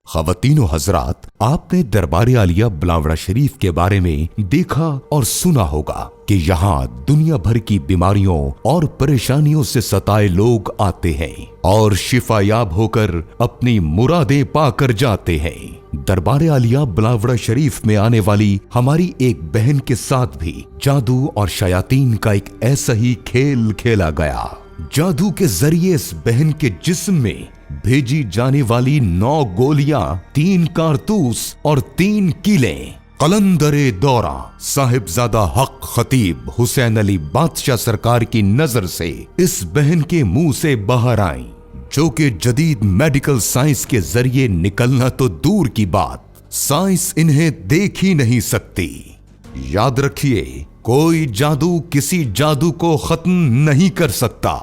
خواتین و حضرات، آپ نے دربار عالیہ بلاوڑہ شریف کے بارے میں دیکھا اور سنا ہوگا کہ یہاں دنیا بھر کی بیماریوں اور پریشانیوں سے ستائے لوگ آتے ہیں اور شفا یاب ہو کر اپنی مرادیں پا کر جاتے ہیں۔ دربار عالیہ بلاوڑہ شریف میں آنے والی ہماری ایک بہن کے ساتھ بھی جادو اور شیاطین کا ایک ایسا ہی کھیل کھیلا گیا۔ جادو کے ذریعے اس بہن کے جسم میں بھیجی جانے والی 9 گولیاں، 3 کارتوس اور 3 کیلیں قلندر دورہ صاحبزادہ حق خطیب حسین علی بادشاہ سرکار کی نظر سے اس بہن کے منہ سے باہر آئیں، جو کہ جدید میڈیکل سائنس کے ذریعے نکلنا تو دور کی بات، سائنس انہیں دیکھ ہی نہیں سکتی۔ یاد رکھیے، کوئی جادو کسی جادو کو ختم نہیں کر سکتا۔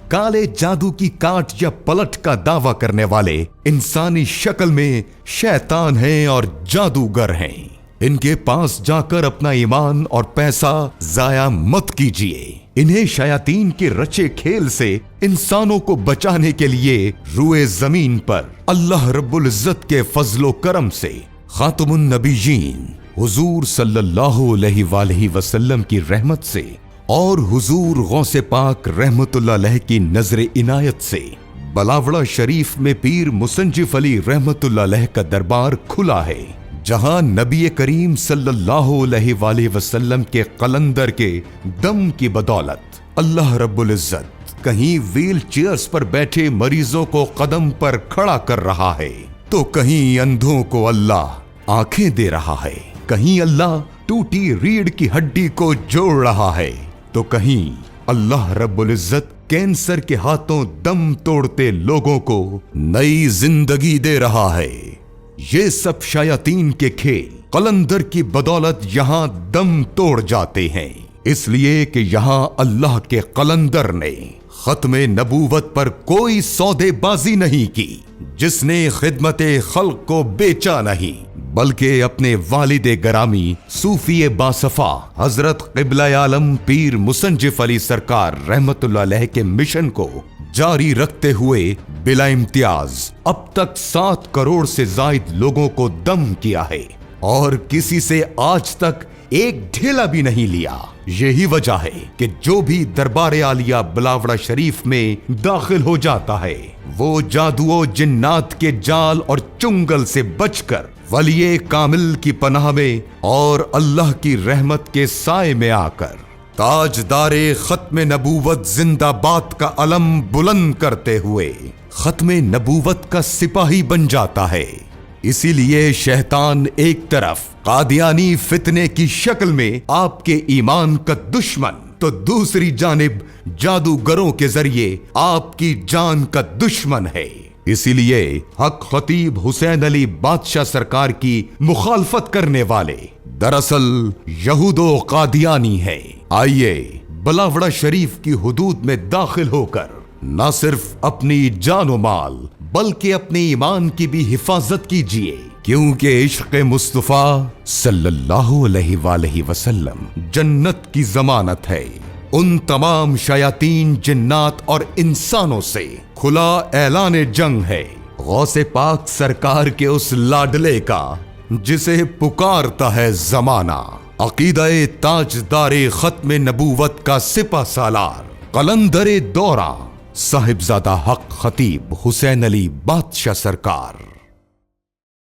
کالے جادو کی کاٹ یا پلٹ کا دعویٰ کرنے والے انسانی شکل میں شیطان ہیں اور جادوگر ہیں۔ ان کے پاس جا کر اپنا ایمان اور پیسہ ضائع مت کیجیے۔ انہیں شیاطین کے رچے کھیل سے انسانوں کو بچانے کے لیے روئے زمین پر اللہ رب العزت کے فضل و کرم سے خاتم النبیین حضور صلی اللہ علیہ وآلہ وسلم کی رحمت سے اور حضور غوث پاک رحمت اللہ علیہ کی نظر عنایت سے بلاوڑہ شریف میں پیر مسنجف علی رحمت اللہ علیہ کا دربار کھلا ہے، جہاں نبی کریم صلی اللہ علیہ وآلہ وسلم کے قلندر کے دم کی بدولت اللہ رب العزت کہیں ویل چیئرز پر بیٹھے مریضوں کو قدم پر کھڑا کر رہا ہے، تو کہیں اندھوں کو اللہ آنکھیں دے رہا ہے، کہیں اللہ ٹوٹی ریڑھ کی ہڈی کو جوڑ رہا ہے، تو کہیں اللہ رب العزت کینسر کے ہاتھوں دم توڑتے لوگوں کو نئی زندگی دے رہا ہے۔ یہ سب شیاطین کے کھیل قلندر کی بدولت یہاں دم توڑ جاتے ہیں، اس لیے کہ یہاں اللہ کے قلندر نے ختم نبوت پر کوئی سودے بازی نہیں کی، جس نے خدمت خلق کو بیچا نہیں، بلکہ اپنے والد گرامی صوفی باصفا حضرت قبلہ عالم پیر مسنجف علی سرکار رحمت اللہ علیہ کے مشن کو جاری رکھتے ہوئے بلا امتیاز اب تک 7 کروڑ سے زائد لوگوں کو دم کیا ہے، اور کسی سے آج تک ایک ڈھیلا بھی نہیں لیا۔ یہی وجہ ہے کہ جو بھی دربار عالیہ بلاوڑہ شریف میں داخل ہو جاتا ہے، وہ جادو و جنات کے جال اور چنگل سے بچ کر ولی کامل کی پناہ میں اور اللہ کی رحمت کے سائے میں آ کر تاجدار ختم نبوت زندہ باد کا علم بلند کرتے ہوئے ختم نبوت کا سپاہی بن جاتا ہے۔ اسی لیے شیطان ایک طرف قادیانی فتنے کی شکل میں آپ کے ایمان کا دشمن، تو دوسری جانب جادوگروں کے ذریعے آپ کی جان کا دشمن ہے۔ اسی لیے حق خطیب حسین علی بادشاہ سرکار کی مخالفت کرنے والے دراصل یہود و قادیانی ہیں۔ آئیے بلاوڑہ شریف کی حدود میں داخل ہو کر نہ صرف اپنی جان و مال بلکہ اپنے ایمان کی بھی حفاظت کیجیے، کیونکہ عشق مصطفیٰ صلی اللہ علیہ وآلہ وسلم جنت کی ضمانت ہے۔ ان تمام شیاطین جنات اور انسانوں سے کھلا اعلان جنگ ہے، غوث پاک سرکار کے اس لاڈلے کا جسے پکارتا ہے زمانہ، عقیدہ تاجدار ختم نبوت کا سپہ سالار قلندر دورہ صاحبزادہ حق خطیب حسین علی بادشاہ سرکار۔